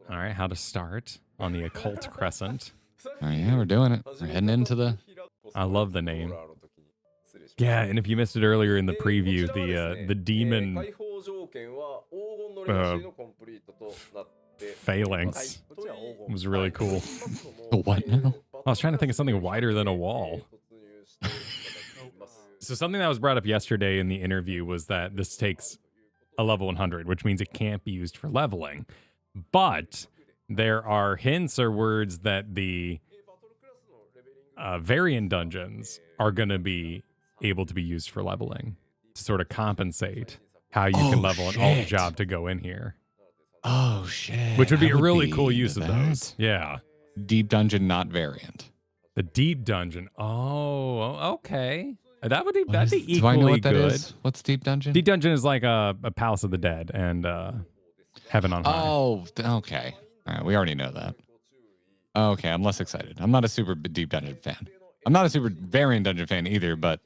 All right, how to start on the Occult Crescent. Oh, yeah, we're doing it. We're heading into the... I love the name. Yeah, and if you missed it earlier in the preview, the demon phalanx was really cool. What now? I was trying to think of something wider than a wall. So something that was brought up yesterday in the interview was that this takes a level 100, which means it can't be used for leveling. But there are hints or words that the variant dungeons are going to be able to be used for leveling to sort of compensate how you can level an alt job to go in here. Oh, shit. Which would be a really cool use of those. Yeah. Deep dungeon, not variant. The deep dungeon. Oh, okay. That'd be equally do I know what that good. is? What's deep dungeon? Deep dungeon is like a Palace of the Dead and Heaven on High. Oh, okay. All right, we already know that. Okay, I'm less excited. I'm not a super deep dungeon fan. I'm not a super variant dungeon fan either, but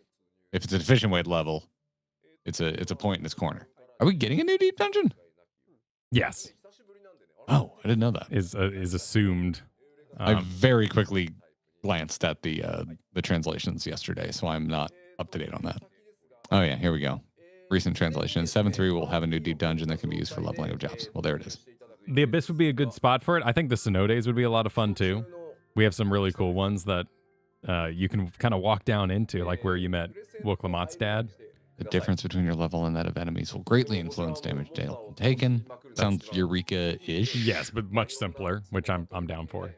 if it's a efficient way to level, it's a point in its corner. Are we getting a new deep dungeon? Yes. Oh, I didn't know that. Is assumed. I very quickly glanced at the translations yesterday, so I'm not up to date on that. Oh yeah, here we go. Recent translation. 7.3 will have a new deep dungeon that can be used for leveling of jobs. Well, there it is. The Abyss would be a good spot for it. I think the cenotes would be a lot of fun too. We have some really cool ones that you can kind of walk down into, like where you met Woklamat's dad. The difference between your level and that of enemies will greatly influence damage taken. Sounds Eureka-ish. Yes, but much simpler, which I'm down for.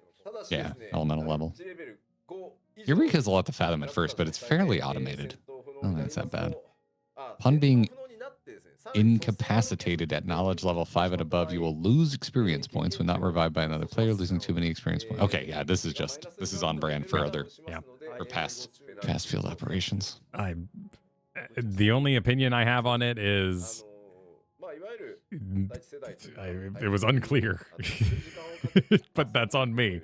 Yeah, elemental level. Eureka is a lot to fathom at first, but it's fairly automated. Oh, that's not bad. Upon being incapacitated at knowledge level 5 and above, you will lose experience points when not revived by another player, losing too many experience points. Okay, yeah, this is on brand for for past field operations. The only opinion I have on it is it was unclear, but that's on me.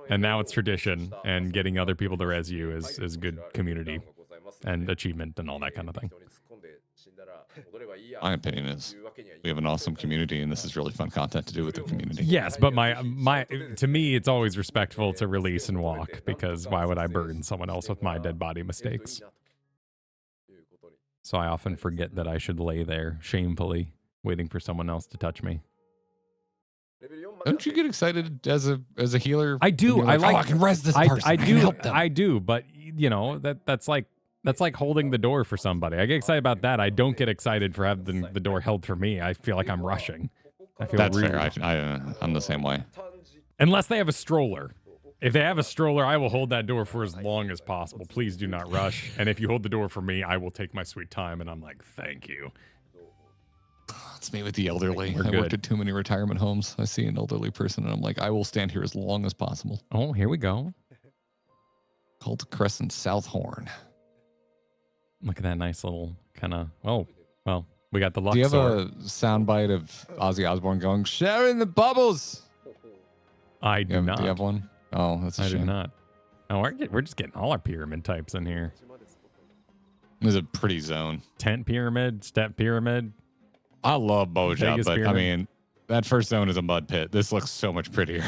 And now it's tradition, and getting other people to res you is good community and achievement and all that kind of thing. My opinion is we have an awesome community, and this is really fun content to do with the community. Yes, but my to me, it's always respectful to release and walk, because why would I burden someone else with my dead body mistakes? So I often forget that I should lay there shamefully, waiting for someone else to touch me. Don't you get excited as a healer? I do. I can res this person. I do. I do. But you know that's like holding the door for somebody. I get excited about that. I don't get excited for having the door held for me. I feel like I'm rushing. I feel that's rude. fair. I'm the same way. Unless they have a stroller. If they have a stroller, I will hold that door for as long as possible. Please do not rush. And if you hold the door for me, I will take my sweet time. And I'm like, thank you. It's me with the elderly. I worked at too many retirement homes. I see an elderly person, and I'm like, I will stand here as long as possible. Oh, here we go. Called Crescent South Horn. Look at that nice little kind of... Oh, well, we got the Luxor. Do you have a soundbite of Ozzy Osbourne going, sharing the bubbles? I do not. Do you have one? Oh, that's a shame. I do not. Oh, we're just getting all our pyramid types in here. This is a pretty zone. Tent pyramid, step pyramid. I love Boja, but pyramid. I mean, that first zone is a mud pit. This looks so much prettier.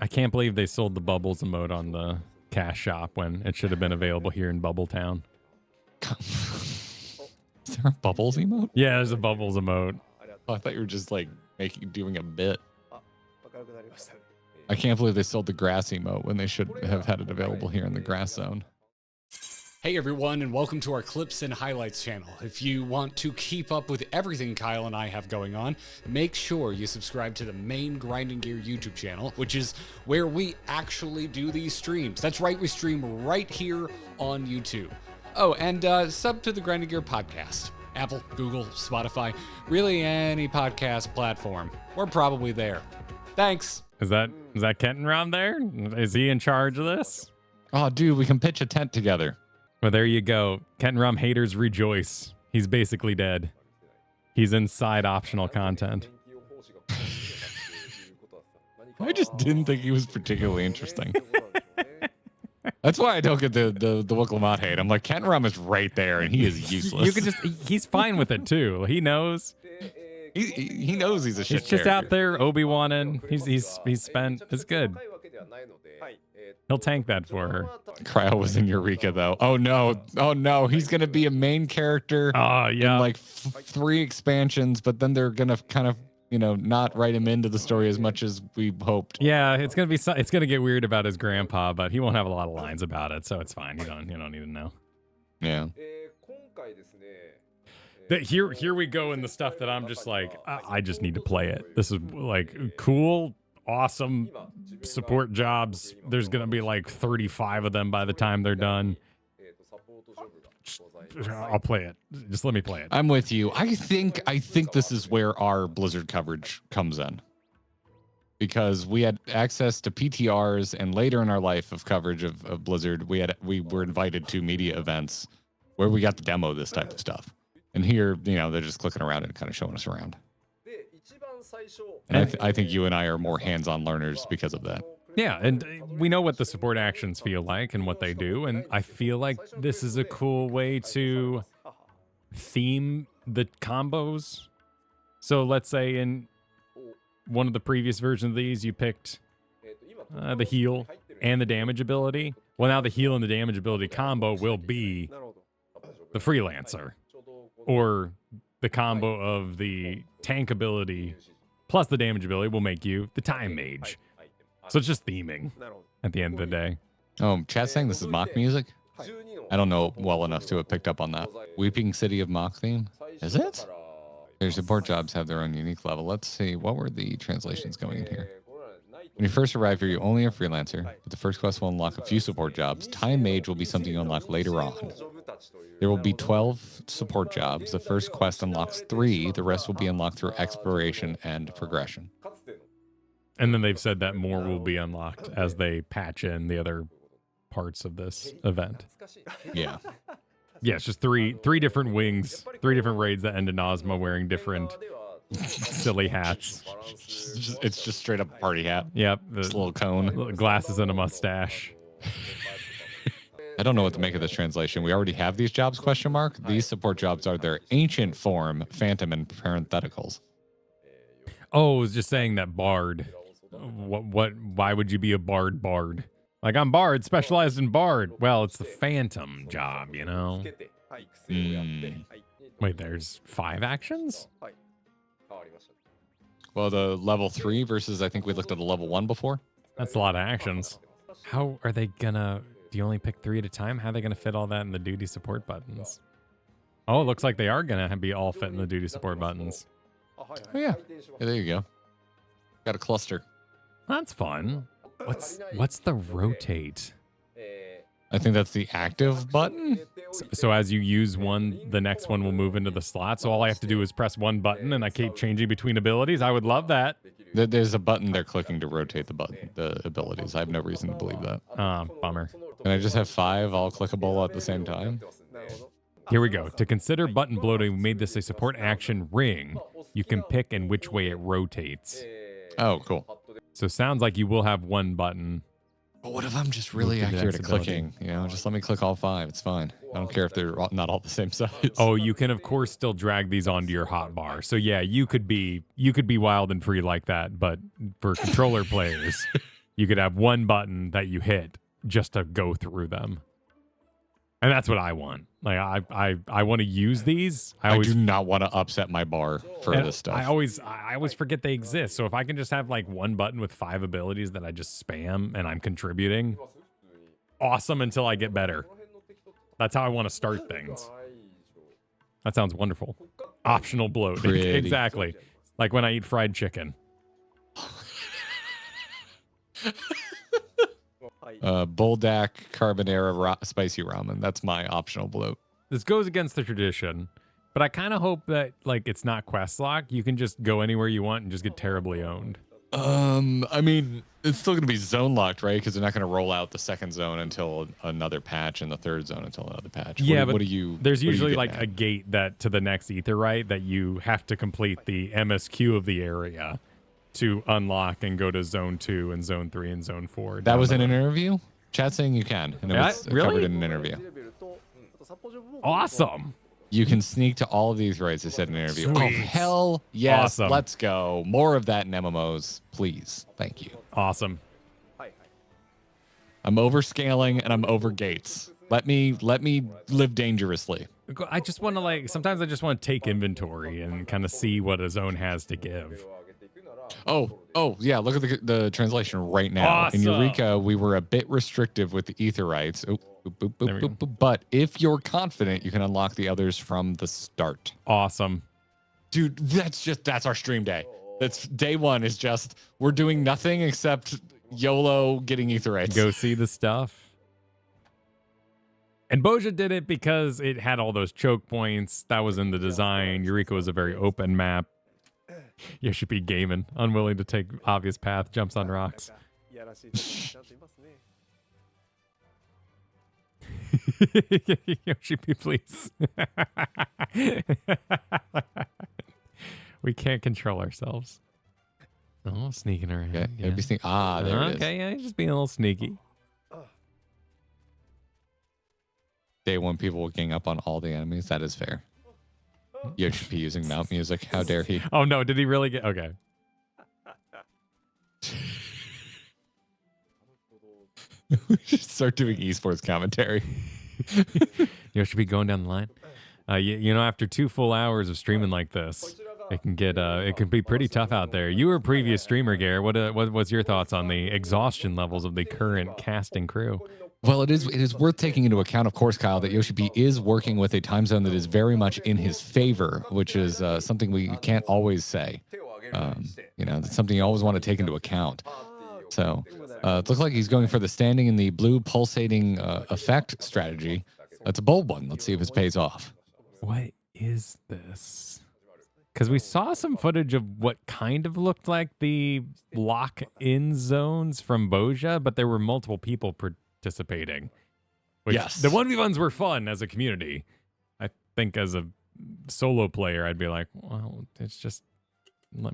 I can't believe they sold the Bubbles emote on the cash shop when it should have been available here in Bubble Town. Is there a Bubbles emote? Yeah, there's a Bubbles emote. Oh, I thought you were just like doing a bit. I can't believe they sold the grass emote when they should have had it available here in the grass zone. Hey everyone, and welcome to our Clips and Highlights channel. If you want to keep up with everything Kyle and I have going on, make sure you subscribe to the main Grinding Gear YouTube channel, which is where we actually do these streams. That's right, we stream right here on YouTube. Oh, and sub to the Grinding Gear podcast. Apple, Google, Spotify, really any podcast platform. We're probably there. Thanks. Is that Kenton Rom there? Is he in charge of this? Oh, dude, we can pitch a tent together. Well, there you go. Kenton Rom haters rejoice. He's basically dead. He's inside optional content. I just didn't think he was particularly interesting. That's why I don't get the Woklamat hate. I'm like, Kenton Rom is right there, and he is useless. He's fine with it, too. He knows. He knows he's a shit He's just out character. there Obi-Waning. He's spent. It's good. He'll tank that for her. Cryo was in Eureka though. Oh no, he's gonna be a main character Oh yeah. in like 3 expansions, but then they're gonna kind of, you know, not write him into the story as much as we hoped. Yeah, it's gonna get weird about his grandpa, but he won't have a lot of lines about it, so it's fine. You don't need to know. Yeah. Here we go in the stuff that I'm just like, I just need to play it. This is like cool, awesome support jobs. There's gonna be like 35 of them by the time they're done. I'll play it. Just let me play it. I'm with you. I think this is where our Blizzard coverage comes in. Because we had access to PTRs, and later in our life of coverage of Blizzard, we were invited to media events where we got to demo this type of stuff. And here, you know, they're just clicking around and kind of showing us around. And I think you and I are more hands-on learners because of that. Yeah, and we know what the support actions feel like and what they do, and I feel like this is a cool way to theme the combos. So let's say in one of the previous versions of these, you picked the heal and the damage ability. Well, now the heal and the damage ability combo will be the freelancer, or the combo of the tank ability plus the damage ability will make you the time mage. So it's just theming at the end of the day. Oh, chat's saying this is mock music? I don't know well enough to have picked up on that. Weeping City of Mock theme? Is it? Their support jobs have their own unique level. Let's see, what were the translations going in here? When you first arrive here, you only are freelancer, but the first quest will unlock a few support jobs. Time Mage will be something you unlock later on. There will be 12 support jobs. The first quest unlocks 3. The rest will be unlocked through exploration and progression. And then they've said that more will be unlocked as they patch in the other parts of this event. Yeah. Yeah, it's just three different wings, 3 different raids that end in Ozma wearing different silly hats. It's just straight up a party hat. Yep. This little cone. Glasses and a mustache. I don't know what to make of this translation. We already have these jobs, question mark. These support jobs are their ancient form, phantom, and parentheticals. Oh, it was just saying that bard. Why would you be a bard? Like, I'm bard, specialized in bard. Well, it's the phantom job, you know? Wait, there's 5 actions? Well, the level 3 versus, I think we looked at the level 1 before. That's a lot of actions. How are they gonna... Do you only pick 3 at a time? How are they gonna fit all that in the duty support buttons? Oh, it looks like they are gonna be all fit in the duty support buttons. Oh, yeah. There you go. Got a cluster. That's fun. What's the rotate? I think that's the active button. So as you use one, the next one will move into the slot. So all I have to do is press one button and I keep changing between abilities. I would love that. There's a button they're clicking to rotate the abilities. I have no reason to believe that. Bummer. Can I just have 5 all clickable at the same time? Here we go. To consider button bloating, we made this a support action ring. You can pick in which way it rotates. Oh, cool. So sounds like you will have one button. But what if I'm just really accurate at clicking? You know, just let me click all 5. It's fine. I don't care if they're not all the same size. Oh, you can of course still drag these onto your hotbar. So yeah, you could be wild and free like that. But for controller players, you could have one button that you hit just to go through them. And that's what I want. Like I want to use these. I do not want to upset my bar for this stuff. I always forget they exist. So if I can just have like one button with 5 abilities that I just spam and I'm contributing, awesome until I get better. That's how I want to start things. That sounds wonderful. Optional bloat. Exactly. Like when I eat fried chicken. Buldak carbonara spicy ramen. That's my optional bloat. This goes against the tradition, but I kind of hope that like it's not quest lock. You can just go anywhere you want and just get terribly owned. I mean, it's still gonna be zone locked, right? Because they're not gonna roll out the second zone until another patch and the third zone until another patch. Yeah, what do you? There's usually like a gate that to the next Aetherite that you have to complete the MSQ of the area to unlock and go to zone 2 and zone 3 and zone 4. That was in an interview? Chat saying you can, and it was really? covered in an interview. Awesome. You can sneak to all of these rights, I said in an interview. Sweet. Oh, hell yes. Awesome. Let's go. More of that in MMOs, please. Thank you. Awesome. I'm overscaling and I'm over gates. Let me live dangerously. I just want to sometimes I just want to take inventory and kind of see what a zone has to give. Oh, yeah. Look at the translation right now. Awesome. In Eureka, we were a bit restrictive with the ether rights. But if you're confident, you can unlock the others from the start. Awesome. Dude, that's our stream day. That's day one is just, we're doing nothing except YOLO getting ether rights. Go see the stuff. And Boja did it because it had all those choke points. That was in the design. Eureka was a very open map. You should be gaming. Unwilling to take obvious path. Jumps on rocks. Yoshi, please. We can't control ourselves. Oh, sneaking around. Okay, Yeah. there it is. Okay, yeah, just being a little sneaky. Day one, people will gang up on all the enemies. That is fair. Yoshi P using mount music. How dare he? Oh no, did he really get? Okay. We should start doing esports commentary. Yoshi be going down the line. You know, after 2 full hours of streaming like this, it can be pretty tough out there. You were a previous streamer, Gare. What's your thoughts on the exhaustion levels of the current casting crew? Well, it is worth taking into account, of course, Kyle, that Yoshi P is working with a time zone that is very much in his favor, which is something we can't always say. That's something you always want to take into account. So it looks like he's going for the standing in the blue pulsating effect strategy. That's a bold one. Let's see if it pays off. What is this? Because we saw some footage of what kind of looked like the lock-in zones from Boja, but there were multiple people participating. Yes. The 1v1s were fun as a community. I think as a solo player, I'd be like, well, it's just...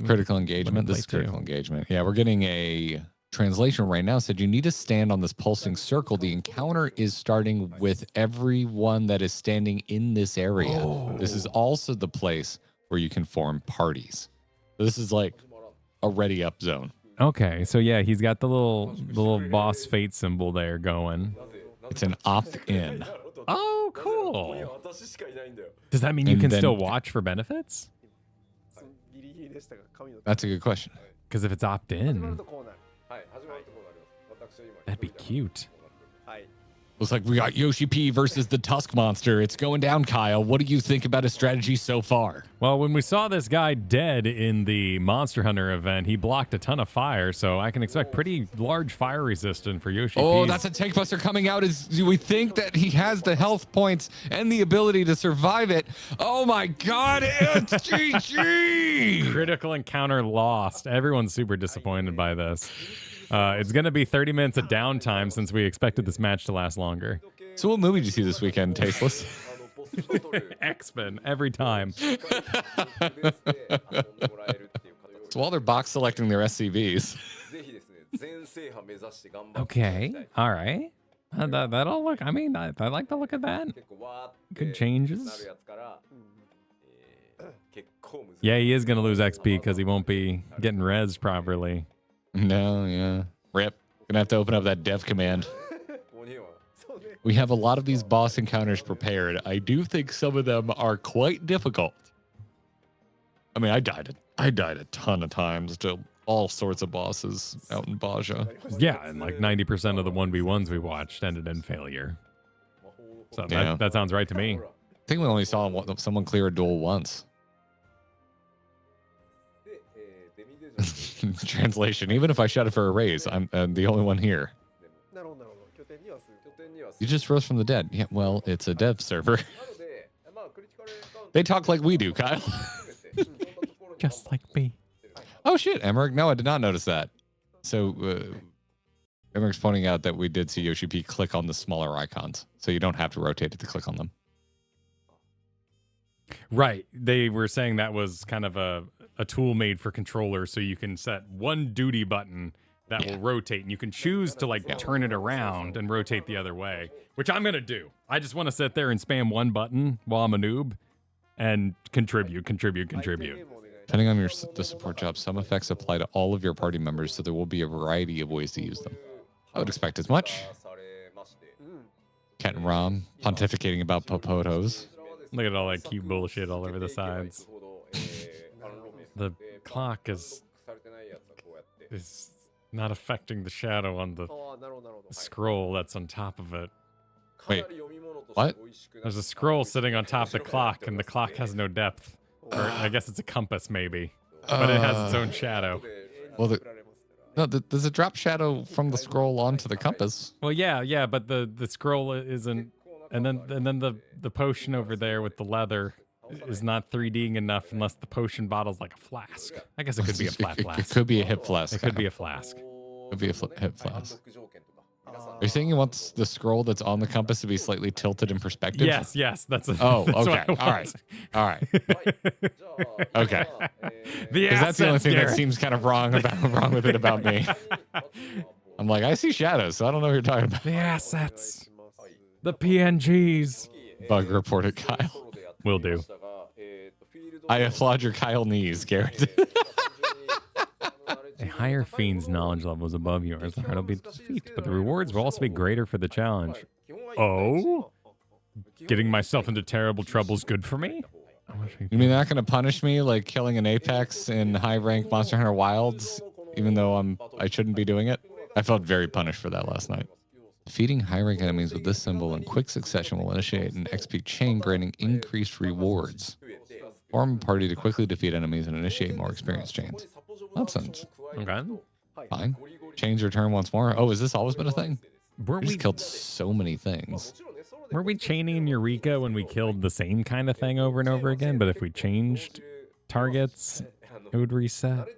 Critical engagement. This is critical engagement. Yeah, we're getting a translation right now. Said you need to stand on this pulsing circle. The encounter is starting with everyone that is standing in this area. Oh. This is also the place where you can form parties. So this is like a ready up zone. Okay, so yeah, he's got the little boss fate symbol there going. It's an opt-in. Oh, cool. Does that mean you can still watch for benefits? That's a good question. Because if it's opt-in, that'd be cute. Looks like we got Yoshi P versus the Tusk Monster. It's going down, Kyle. What do you think about his strategy so far? Well, when we saw this guy dead in the Monster Hunter event, he blocked a ton of fire, so I can expect pretty large fire resistance for Yoshi P. Oh, that's a Tank Buster coming out. Do we think that he has the health points and the ability to survive it? Oh my God, it's GG! Critical encounter lost. Everyone's super disappointed by this. It's going to be 30 minutes of downtime since we expected this match to last longer. So what movie did you see this weekend, Tasteless? X-Men, every time. So while they're box selecting their SCVs. Okay, all right. That'll look, I mean, I like the look of that. Good changes. Yeah, he is going to lose XP because he won't be getting rezzed properly. No, yeah. Rip. Gonna have to open up that dev command. We have a lot of these boss encounters prepared. I do think some of them are quite difficult. I mean, I died a ton of times to all sorts of bosses out in Baja. Yeah, and like 90% of the 1v1s we watched ended in failure. So yeah. that sounds right to me. I think we only saw someone clear a duel once. Translation, even if I shot it for a raise, I'm the only one here. You just rose from the dead. Yeah, well, it's a dev server. They talk like we do, Kyle. Just like me. Oh, shit, Emmerich. No, I did not notice that. So, Emmerich's pointing out that we did see Yoshi P click on the smaller icons, so you don't have to rotate it to click on them. Right. They were saying that was kind of a tool made for controllers, so you can set one duty button that will rotate, and you can choose to like turn it around and rotate the other way, which I'm gonna do. I just want to sit there and spam one button while I'm a noob and contribute. Depending on the support job, some effects apply to all of your party members, so there will be a variety of ways to use them. I would expect as much. Cat and Rom pontificating about popotos. Look at all that cute bullshit all over the sides. The clock is not affecting the shadow on the scroll that's on top of it. Wait, what? There's a scroll sitting on top of the clock, and the clock has no depth. Or I guess it's a compass, maybe. But it has its own shadow. Well, there's a drop shadow from the scroll onto the compass. Well, yeah, but the scroll isn't, and then the potion over there with the leather is not 3Ding enough unless the potion bottle's like a flask. I guess it could be a flat flask. It could be a hip flask. It could be a flask. Could be a hip flask. Are you saying you want the scroll that's on the compass to be slightly tilted in perspective? Yes, that's a, oh, that's okay. All right. Okay. Because that's the only thing that seems kind of wrong with it about me. I'm like, I see shadows, so I don't know what you're talking about. The assets. The PNGs. Bug reported Kyle. Will do. I applaud your Kyle knees, Garrett. A higher fiend's knowledge level is above yours. The heart will be defeat, but the rewards will also be greater for the challenge. Oh? Getting myself into terrible trouble is good for me? You mean they're not going to punish me like killing an Apex in high rank Monster Hunter Wilds, even though I shouldn't be doing it? I felt very punished for that last night. Defeating high rank enemies with this symbol in quick succession will initiate an XP chain granting increased rewards. Form a party to quickly defeat enemies and initiate more experience chains. That sounds okay. Fine. Chains return once more. Oh, has this always been a thing? We just killed so many things. Were we chaining Eureka when we killed the same kind of thing over and over again? But if we changed targets, it would reset.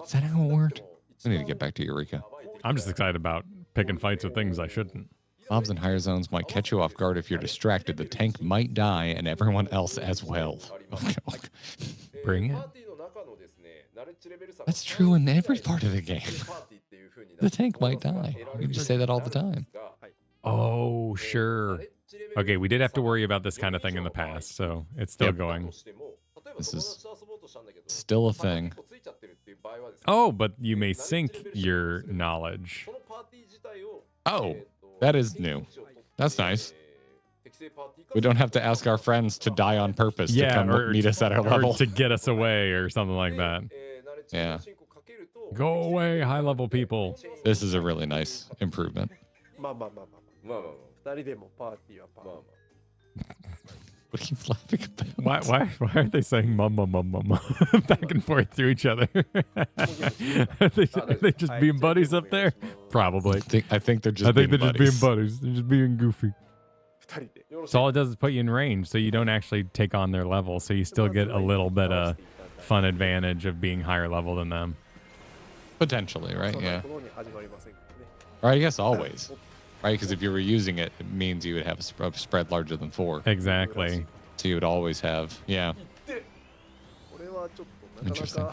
Is that how it worked? We need to get back to Eureka. I'm just excited about picking fights with things I shouldn't. Mobs in higher zones might catch you off guard if you're distracted. The tank might die and everyone else as well. Okay. Bring it. That's true in every part of the game. The tank might die. You just say that all the time. Oh, sure. Okay, we did have to worry about this kind of thing in the past, so it's still going. This is still a thing. Oh, but you may sync your knowledge. Oh, that is new. That's nice. We don't have to ask our friends to die on purpose to come meet us at our level. Or to get us away or something like that. Yeah. Go away, high-level people. This is a really nice improvement. What are you laughing about? Why are they saying mama back and forth to each other? Are they just being buddies up there? Probably. I think they're just being buddies. They're just being goofy. So all it does is put you in range, so you don't actually take on their level, so you still get a little bit of fun advantage of being higher level than them. Potentially, right? Yeah. Or I guess always. Right? Because if you were using it, it means you would have a spread larger than 4. Exactly. So you would always have, yeah. Interesting.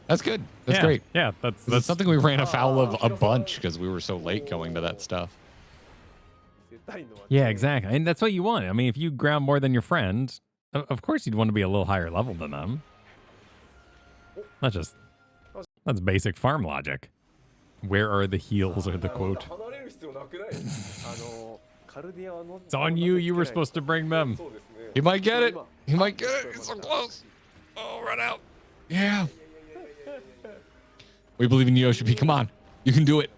That's good. That's great. Yeah, that's something we ran afoul of a bunch because we were so late going to that stuff. Yeah, exactly. And that's what you want. I mean, if you ground more than your friend, of course you'd want to be a little higher level than them. That's basic farm logic. Where are the heals or the quote? It's on you. You were supposed to bring them. He might get it. He might get it. He's so close. Oh, run out. Yeah. We believe in you, Yoshi. Come on. You can do it.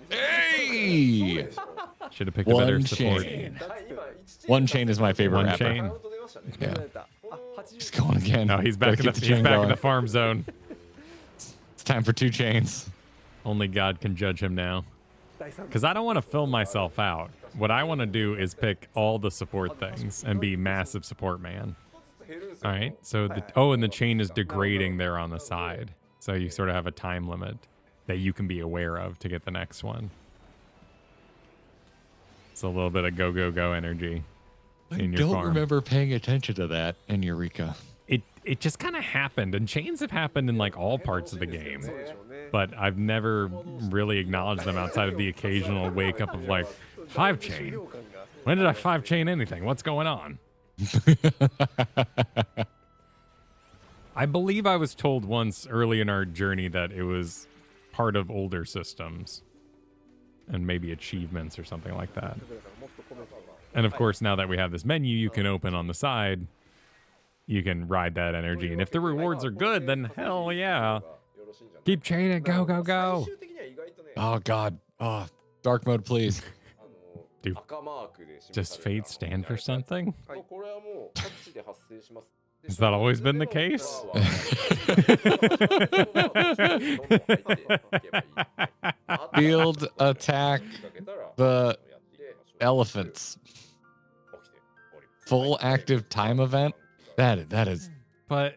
Hey! Should have picked a better support. One chain is my favorite rapper. Chain. Yeah. He's going again. No, he's back in the farm zone. It's time for 2 chains. Only God can judge him now. Because I don't want to fill myself out. What I want to do is pick all the support things and be massive support man. All right. So and the chain is degrading there on the side. So you sort of have a time limit that you can be aware of to get the next one. It's a little bit of go energy in your farm. I don't remember paying attention to that in Eureka. It it just kind of happened, and chains have happened in like all parts of the game, but I've never really acknowledged them outside of the occasional wake up of like 5-chain. When did I 5-chain anything? What's going on? I believe I was told once early in our journey that it was part of older systems and maybe achievements or something like that. And of course, now that we have this menu you can open on the side, you can ride that energy. And if the rewards are good, then hell yeah. Keep chaining, go, go, go. Oh, God. Oh, dark mode, please. Dude, does fate stand for something? Has that always been the case? Field attack the elephants. Full active time event? That is But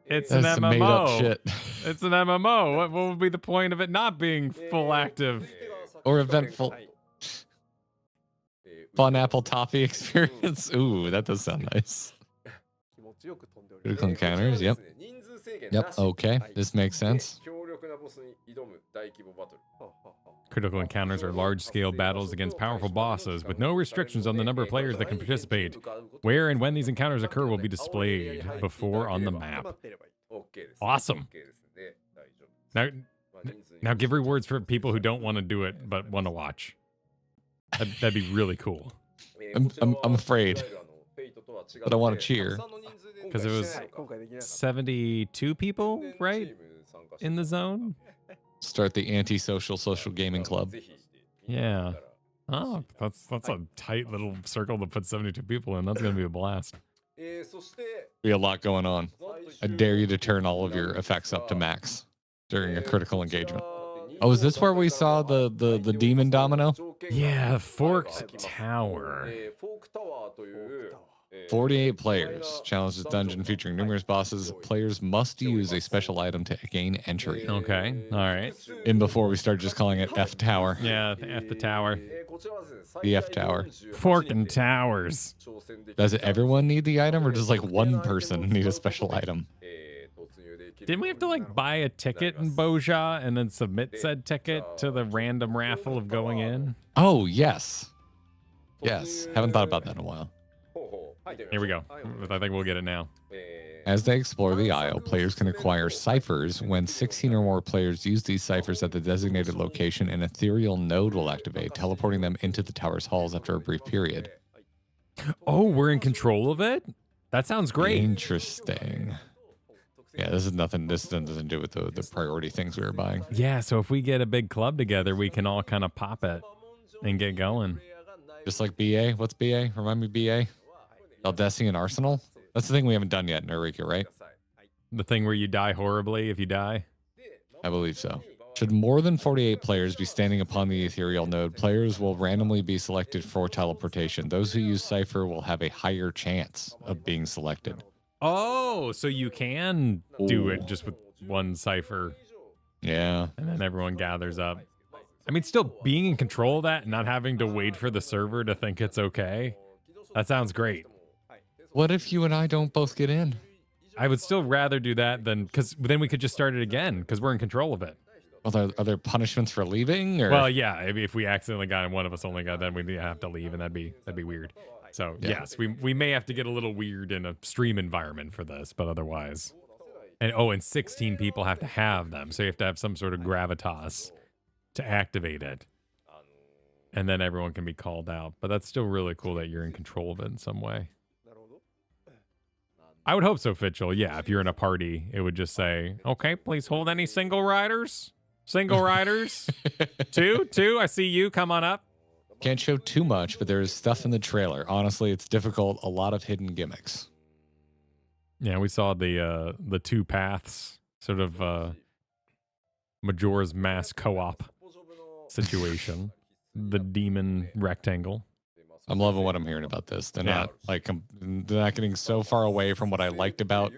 it's an some MMO. made up shit. It's an MMO. What would be the point of it not being full active? Or eventful. Fun apple toffee experience. Ooh, that does sound nice. Critical encounters, yep. Yep, okay. This makes sense. Critical encounters are large-scale battles against powerful bosses with no restrictions on the number of players that can participate. Where and when these encounters occur will be displayed before on the map. Awesome. Now give rewards for people who don't want to do it but want to watch. That'd be really cool. I'm afraid, but I want to cheer. Because it was 72 people, right? In the zone? Start the anti-social social gaming club. Yeah. Oh, that's a tight little circle to put 72 people in. That's going to be a blast. Be a lot going on. I dare you to turn all of your effects up to max during a critical engagement. Oh, is this where we saw the demon domino? Yeah, Forked Tower. 48 players. Challenge this dungeon featuring numerous bosses. Players must use a special item to gain entry. Okay, all right. In before we start just calling it F Tower. Yeah, F the tower. The F Tower. Fork and Towers. Does everyone need the item, or does like one person need a special item? Didn't we have to like buy a ticket in Boja and then submit said ticket to the random raffle of going in? Oh, yes. Yes. Haven't thought about that in a while. Here we go. I think we'll get it now. As they explore the Isle, players can acquire ciphers. When 16 or more players use these ciphers at the designated location, an ethereal node will activate, teleporting them into the tower's halls after a brief period. Oh, we're in control of it? That sounds great. Interesting. Yeah, this is nothing. This doesn't do with the priority things we were buying. Yeah, so if we get a big club together, we can all kind of pop it and get going. Just like BA. What's BA? Remind me, BA? Aldessian Arsenal? That's the thing we haven't done yet in Eureka, right? The thing where you die horribly if you die? I believe so. Should more than 48 players be standing upon the ethereal node, players will randomly be selected for teleportation. Those who use Cypher will have a higher chance of being selected. Oh, so you can do it just with one cipher. Yeah. And then everyone gathers up. I mean, still being in control of that and not having to wait for the server to think it's okay. That sounds great. What if you and I don't both get in? I would still rather do that than, because then we could just start it again because we're in control of it. Are there punishments for leaving? Or? Well, yeah. If we accidentally got and one of us only got, then we'd have to leave, and that'd be weird. So Yeah. yes, we may have to get a little weird in a stream environment for this, but otherwise, and 16 people have to have them, so you have to have some sort of gravitas to activate it, and then everyone can be called out. But that's still really cool that you're in control of it in some way. I would hope so, Fitchel. Yeah, if you're in a party, it would just say, okay, please hold any single riders. Single riders. Two. I see you. Come on up. Can't show too much, but there is stuff in the trailer. Honestly, it's difficult. A lot of hidden gimmicks. Yeah, we saw the two paths, sort of Majora's Mask co-op situation. The demon rectangle. I'm loving what I'm hearing about this. They're not getting so far away from what I liked about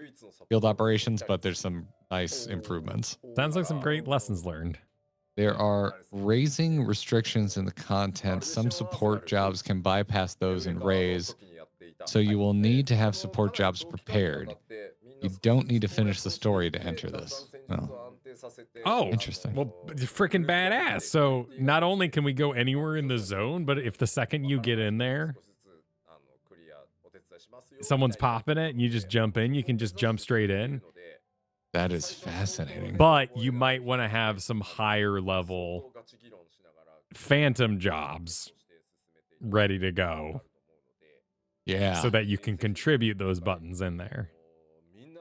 field operations, but there's some nice improvements. Sounds like some great lessons learned. There are raising restrictions in the content. Some support jobs can bypass those and raise, so you will need to have support jobs prepared. You don't need to finish the story to enter this. Oh, Interesting. Well, freaking badass. So not only can we go anywhere in the zone, but if the second you get in there, someone's popping it, and you just jump in, you can just jump straight in. That is fascinating. But you might want to have some higher level phantom jobs ready to go. Yeah. So that you can contribute those buttons in there.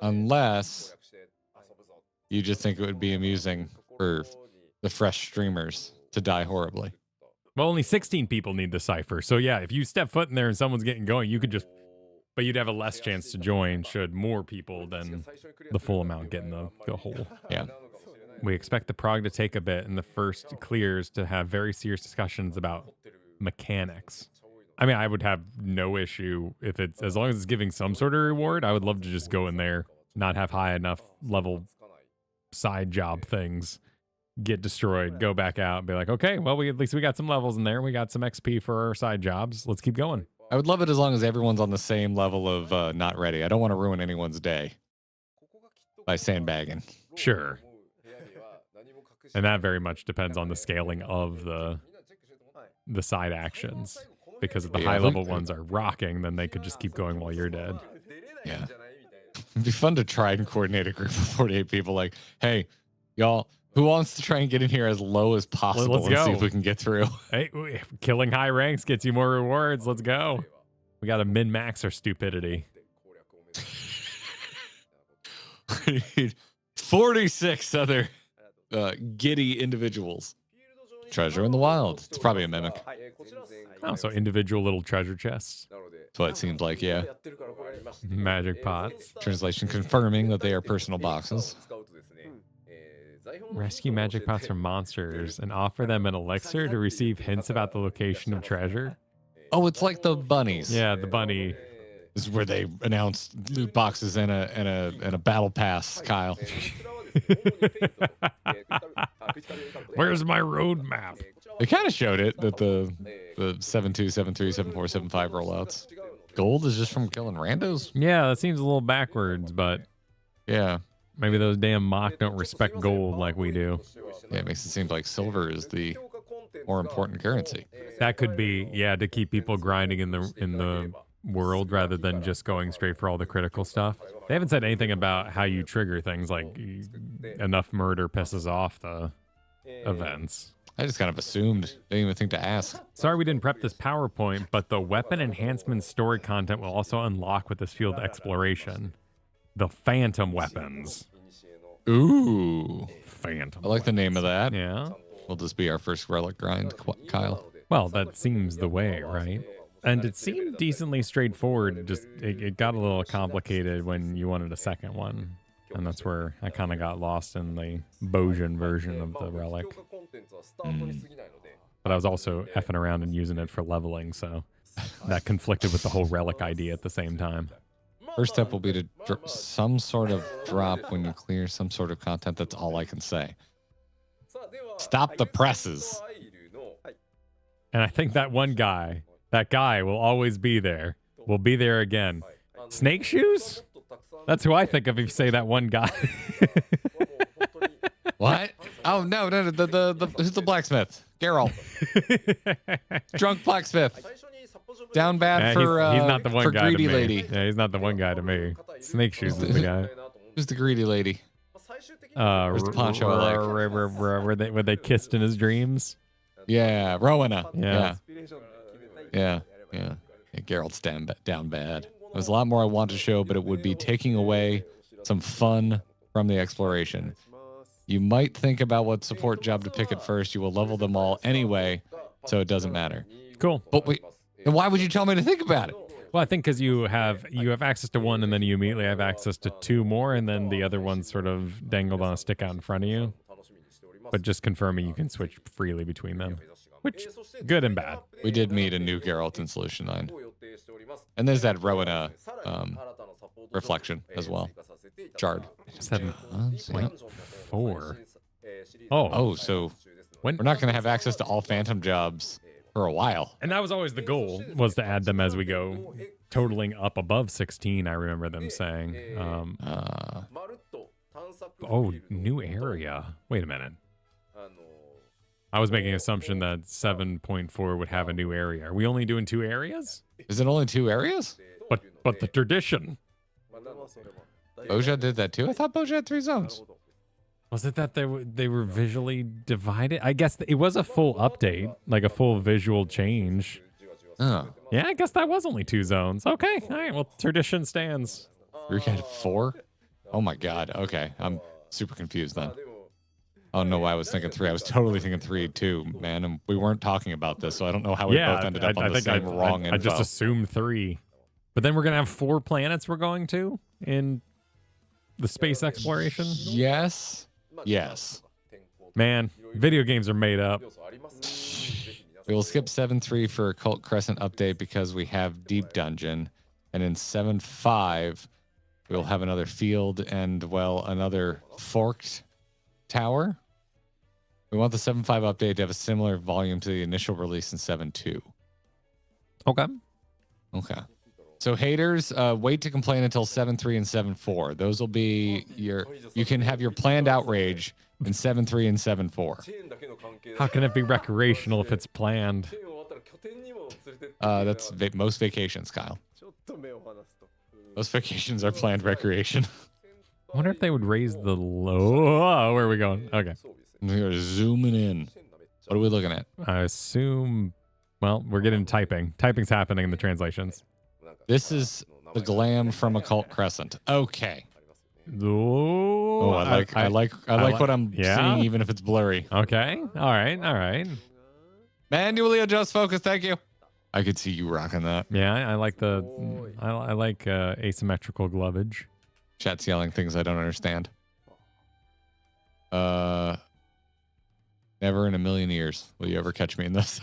Unless you just think it would be amusing for the fresh streamers to die horribly. Well, only 16 people need the cipher. So yeah, if you step foot in there and someone's getting going, you could just, but you'd have a less chance to join should more people than the full amount get in the hole. Yeah. We expect the prog to take a bit and the first clears to have very serious discussions about mechanics. I mean, I would have no issue if it's, as long as it's giving some sort of reward, I would love to just go in there, not have high enough level side job things, get destroyed, go back out, and be like, okay, well, at least we got some levels in there. We got some XP for our side jobs. Let's keep going. I would love it as long as everyone's on the same level of not ready. I don't want to ruin anyone's day by sandbagging. Sure. And that very much depends on the scaling of the side actions. Because if the high level ones are rocking, then they could just keep going while you're dead. Yeah. It'd be fun to try and coordinate a group of 48 people like, hey, y'all, who wants to try and get in here as low as possible Let's and go. see if we can get through? Hey, killing high ranks gets you more rewards. Let's go. We got to min-max our stupidity. 46 other giddy individuals. Treasure in the wild. It's probably a mimic. Oh, so individual little treasure chests. That's what it seems like, yeah. Magic pots. Translation confirming that they are personal boxes. Rescue magic pots from monsters and offer them an elixir to receive hints about the location of treasure. Oh, it's like the bunnies. Yeah, the bunny. This is where they announce loot boxes and a battle pass, Kyle. Where's my roadmap? They kind of showed it that the 7.2, 7.3, 7.4, 7.5 rollouts. Gold is just from killing randos? Yeah, that seems a little backwards, but Yeah. maybe those damn mock don't respect gold like we do. Yeah, it makes it seem like silver is the more important currency. That could be, yeah, to keep people grinding in the world rather than just going straight for all the critical stuff. They haven't said anything about how you trigger things like enough murder pisses off the events. I just kind of assumed. Didn't even think to ask. Sorry we didn't prep this PowerPoint, but the weapon enhancement story content will also unlock with this field exploration. The phantom weapons. Ooh. Phantom. I like the name of that. Yeah. Will this be our first relic grind, Kyle? Well, that seems the way, right? And it seemed decently straightforward. Just it got a little complicated when you wanted a second one. And that's where I kind of got lost in the Bojin version of the relic. But I was also effing around and using it for leveling, so that conflicted with the whole relic idea at the same time. First step will be to some sort of drop when you clear some sort of content. That's all I can say. Stop the presses. And I think that guy will always be there. Will be there again. Snake shoes? That's who I think of if you say that one guy. What? Oh no, who's the blacksmith? Geralt. Drunk blacksmith. Down bad for he's not the one for guy greedy to me. lady. Yeah, he's not the one guy to me. Snake shoes is the guy. Who's the greedy lady? Where's the poncho where they kissed in his dreams? Yeah, Rowena. Yeah. Yeah. Geralt's down bad. There's a lot more I want to show, but it would be taking away some fun from the exploration. You might think about what support job to pick at first. You will level them all anyway, so it doesn't matter. Cool. But wait, and why would you tell me to think about it? Well, I think because you have access to one, and then you immediately have access to two more, and then the other one's sort of dangled on a stick out in front of you. But just confirming you can switch freely between them, which good and bad. We did meet a new Geralt in Solution 9. And there's that Rowena reflection as well. Jarred. Just had Yep. 4. Oh, so when we're not going to have access to all phantom jobs for a while. And that was always the goal, was to add them as we go, totaling up above 16, I remember them saying. Oh, new area. Wait a minute. I was making an assumption that 7.4 would have a new area. Are we only doing 2 areas? Is it only 2 areas? But the tradition. Boja did that too? I thought Boja had 3 zones. Was it that they were visually divided? I guess it was a full update, like a full visual change. Oh. Yeah, I guess that was only 2 zones. Okay, all right, well, tradition stands. We had 4? Oh my god, okay. I'm super confused then. I don't know why I was thinking 3. I was totally thinking 3 too, man. And we weren't talking about this, so I don't know how we both ended up on the same wrong info. I just assumed 3. But then we're going to have 4 planets we're going to in the space exploration? Yes. Yes. Man, video games are made up. We will skip 7.3 for Occult Crescent update because we have Deep Dungeon. And in 7.5, we'll have another field and, well, another forked tower. We want the 7.5 update to have a similar volume to the initial release in 7.2. Okay. Okay. So haters, wait to complain until 7.3 and 7.4. Those will be you can have your planned outrage in 7.3 and 7.4. How can it be recreational if it's planned? That's most vacations, Kyle. Most vacations are planned recreation. I wonder if they would raise the low. Oh, where are we going? Okay. We're zooming in. What are we looking at? I assume, well, we're getting typing. Typing's happening in the translations. This is the glam from Occult Crescent. Okay. Oh, I like what I'm seeing, even if it's blurry. Okay. All right. Manually adjust focus. Thank you. I could see you rocking that. Yeah, I like the I like asymmetrical glovage. Chat's yelling things I don't understand. Never in a million years will you ever catch me in this.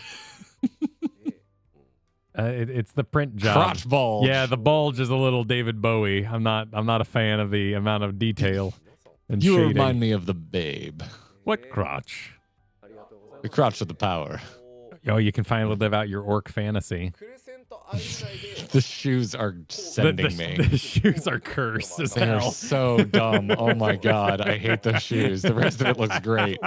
It's the print job. Crotch bulge. Yeah, the bulge is a little David Bowie. I'm not a fan of the amount of detail and you shading. remind me of the Babe. What crotch? The crotch of the power. Oh, you can finally live out your orc fantasy. The shoes are sending me. The shoes are cursed as They're hell. so dumb. Oh my god, I hate those shoes. The rest of it looks great.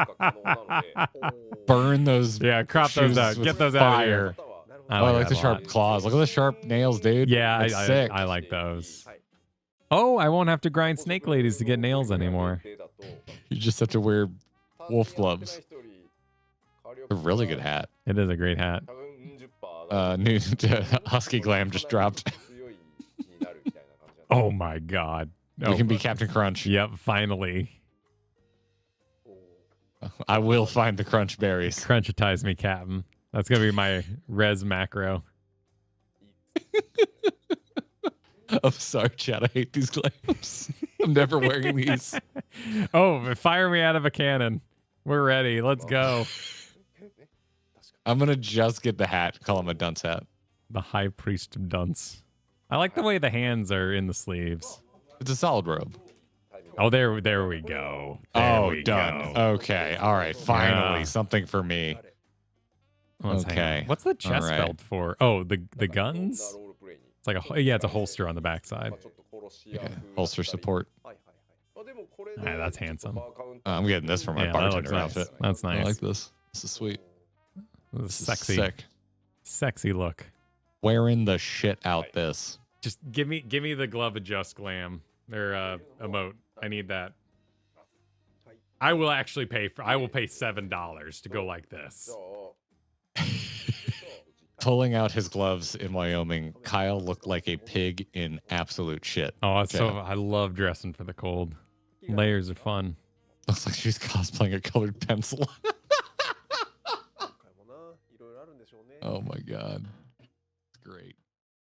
Burn those. Yeah, crop those out. Get those out of here. I like the sharp claws. Look at the sharp nails, dude. Yeah, sick. I like those. Oh, I won't have to grind snake ladies to get nails anymore. You just have to wear wolf gloves. A really good hat. It is a great hat. New Husky Glam just dropped. Oh my god. We can be Captain Crunch. Yep, finally. I will find the crunch berries. Crunchitize me, Captain. That's going to be my res macro. I'm sorry, Chad. I hate these glams. I'm never wearing these. Oh, fire me out of a cannon. We're ready. Let's go. I'm going to just get the hat. Call him a dunce hat. The High Priest of Dunce. I like the way the hands are in the sleeves. It's a solid robe. Oh, there we go. Done. Go. Okay. All right. Finally, something for me. Okay. What's the chest belt for? Oh, the guns? It's like it's a holster on the backside. Yeah, holster support. Yeah, that's handsome. I'm getting this for my bartender outfit. That's nice. I like this. This is sweet. This is sexy. Sick. Sexy look. Wearing the shit out this. Just give me the glove adjust glam. Or emote. I need that. I will actually pay $7 to go like this. Pulling out his gloves in Wyoming, Kyle looked like a pig in absolute shit. Oh, I love dressing for the cold. Layers are fun. Looks like she's cosplaying a colored pencil. Oh my god. It's great.